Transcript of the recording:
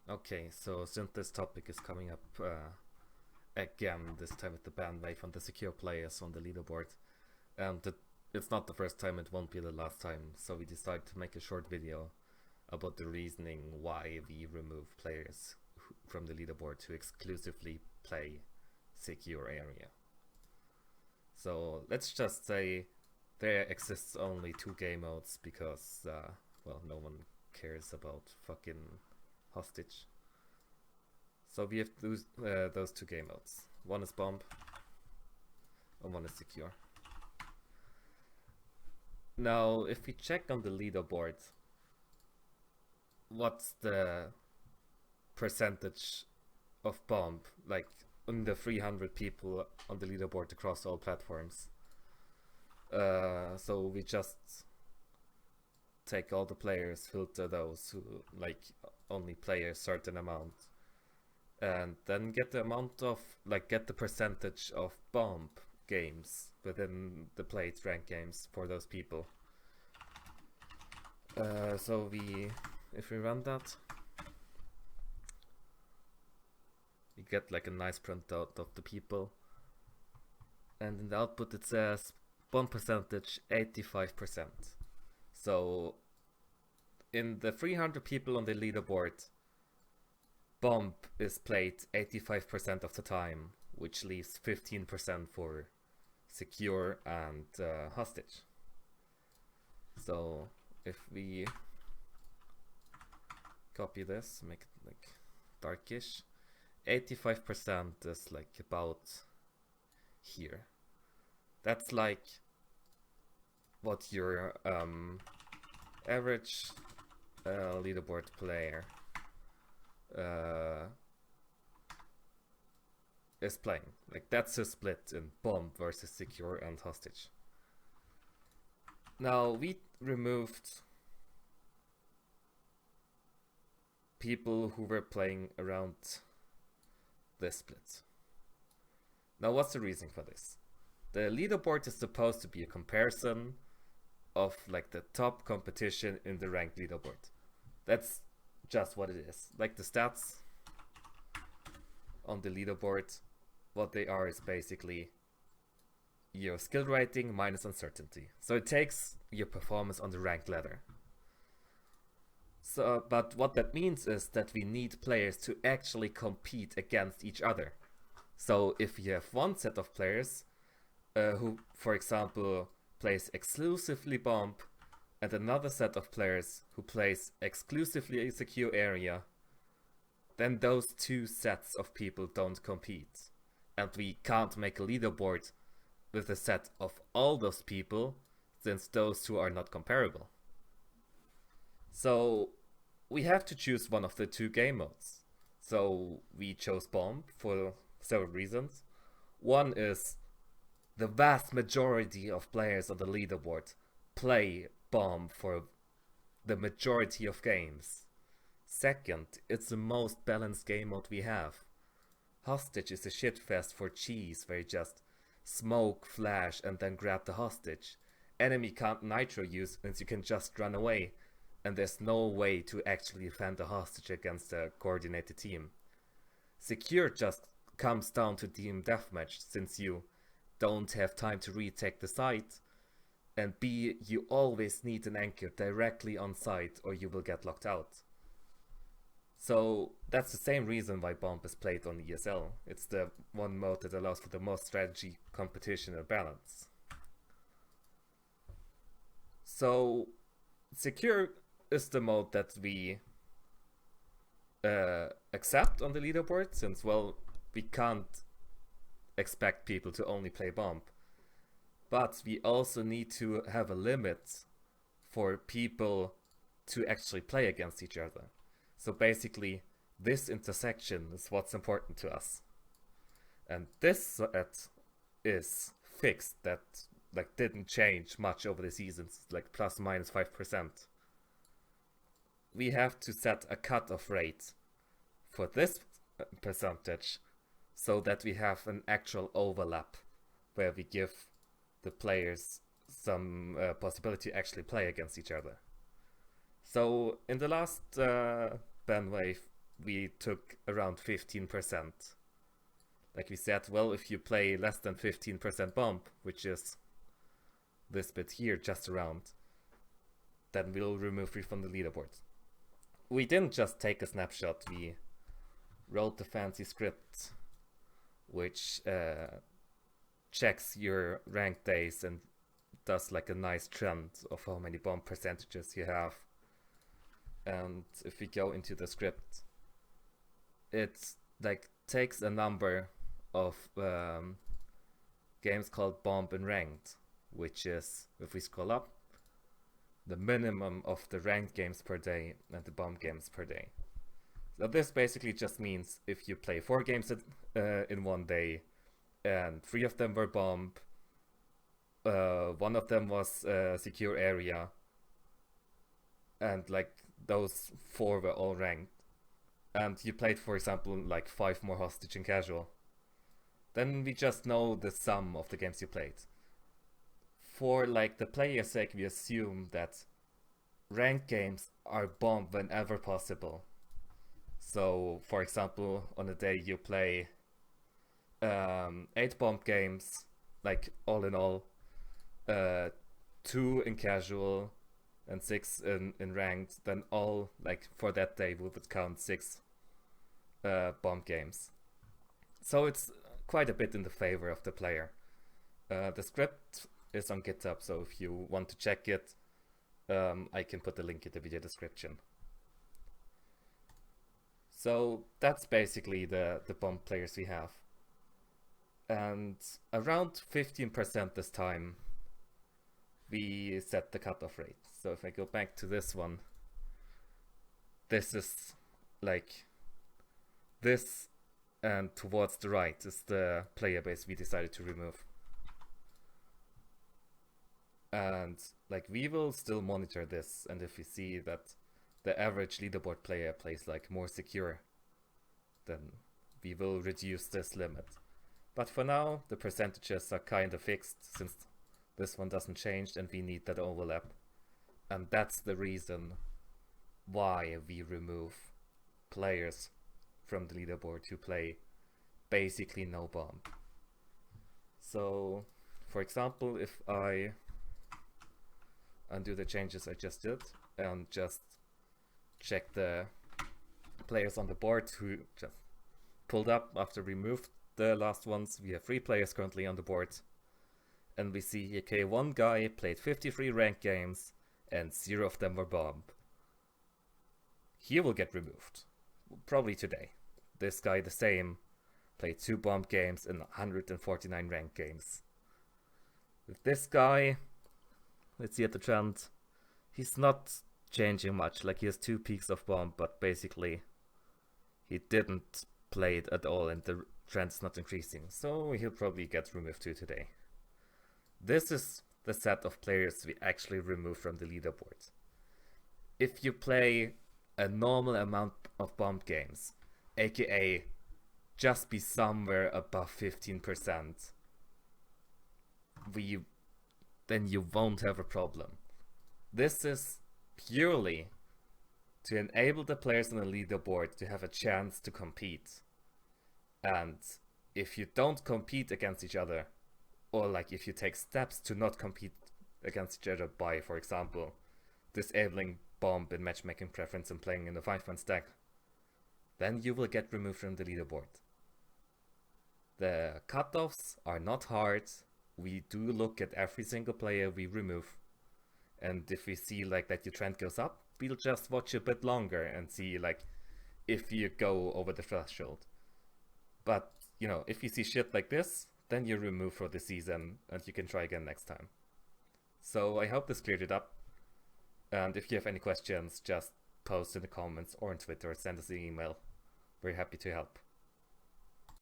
Okay, so since this topic is coming up again, this time with the ban wave on the secure players on the leaderboard, and it's not the first time, it won't be the last time, so we decided to make a short video about the reasoning why we remove players from the leaderboard to exclusively play secure area. So let's just say there exists only two game modes because, well, no one cares about fucking hostage. So we have those two game modes. One is bomb, and one is secure. Now, if we check on the leaderboard, what's the percentage of bomb, like in the 300 people on the leaderboard across all platforms? So we just take all the players, filter those who like only play a certain amount, and then get the amount of, like, get the percentage of bomb games within the played ranked games for those people. So if we run that, we get like a nice printout of the people, and in the output it says bomb percentage 85%. So in the 300 people on the leaderboard, bomb is played 85% of the time, which leaves 15% for secure and hostage. So if we copy this, make it like darkish, 85% is like about here. That's like what your average leaderboard player is playing. Like, that's a split in bomb versus secure and hostage. Now we removed people who were playing around this split. Now what's the reason for this? The leaderboard is supposed to be a comparison of like the top competition in the ranked leaderboard. That's just what it is. Like the stats on the leaderboard, what they are is basically your skill rating minus uncertainty. So it takes your performance on the ranked ladder. So, but what that means is that we need players to actually compete against each other. So if you have one set of players who, for example, plays exclusively bomb, and another set of players who plays exclusively a secure area, then those two sets of people don't compete. And we can't make a leaderboard with a set of all those people, since those two are not comparable. So we have to choose one of the two game modes. So we chose bomb for several reasons. One is the vast majority of players on the leaderboard play bomb for the majority of games. Second, it's the most balanced game mode we have. Hostage is a shitfest for cheese, where you just smoke, flash, and then grab the hostage. Enemy can't nitro you, since you can just run away, and there's no way to actually defend the hostage against a coordinated team. Secure just comes down to team deathmatch, since you don't have time to retake the site, and B, you always need an anchor directly on site or you will get locked out. So that's the same reason why bomb is played on ESL. It's the one mode that allows for the most strategy, competition, and balance. So secure is the mode that we accept on the leaderboard, since, well, we can't expect people to only play bomb. But we also need to have a limit for people to actually play against each other. So basically, this intersection is what's important to us. And this set is fixed, that like didn't change much over the seasons, like plus minus 5%. We have to set a cutoff rate for this percentage so that we have an actual overlap where we give the players some possibility to actually play against each other. So in the last ban wave, we took around 15%. Like we said, well, if you play less than 15% bump, which is this bit here, just around, then we'll remove you from the leaderboard. We didn't just take a snapshot, we wrote the fancy script which checks your rank days and does like a nice trend of how many bomb percentages you have. And if we go into the script, it like takes a number of games called bomb and ranked, which is, if we scroll up, the minimum of the ranked games per day and the bomb games per day. So this basically just means if you play 4 games in one day and 3 of them were bomb, 1 of them was a secure area, and like those 4 were all ranked, and you played, for example, like 5 more hostage and casual, then we just know the sum of the games you played. For like the player's sake, we assume that ranked games are bombed whenever possible. So, for example, on a day you play 8 bomb games, like all in all, 2 in casual and 6 in ranked, then all, like for that day, we would count 6 bomb games. So it's quite a bit in the favor of the player. The script is on GitHub, so if you want to check it, I can put the link in the video description. So that's basically the bomb players we have. And around 15% this time, we set the cutoff rate. So if I go back to this one, this is like this, and towards the right is the player base we decided to remove. And like we will still monitor this, and if we see that the average leaderboard player plays like more secure, then we will reduce this limit. But for now, the percentages are kind of fixed since this one doesn't change and we need that overlap. And that's the reason why we remove players from the leaderboard who play basically no bomb. So, for example, if I undo the changes I just did and just check the players on the board who just pulled up after we removed the last ones, we have 3 players currently on the board. And we see, okay, 1 guy played 53 ranked games and 0 of them were bomb. He will get removed, probably today. This guy, the same, played 2 bomb games and 149 ranked games. With this guy, let's see at the trend, he's not changing much, like he has 2 peaks of bomb, but basically he didn't play it at all and the trend's not increasing, so he'll probably get removed too today. This is the set of players we actually remove from the leaderboard. If you play a normal amount of bomb games, aka just be somewhere above 15%, then you won't have a problem. This is purely to enable the players on the leaderboard to have a chance to compete. And if you don't compete against each other, or like if you take steps to not compete against each other by, for example, disabling bomb in matchmaking preference and playing in the 5-man stack, then you will get removed from the leaderboard. The cutoffs are not hard. We do look at every single player we remove, and if we see like that your trend goes up, we'll just watch a bit longer and see like if you go over the threshold. But you know, if you see shit like this, then you're removed for the season and you can try again next time. So I hope this cleared it up, and if you have any questions, just post in the comments or on Twitter or send us an email. We're happy to help.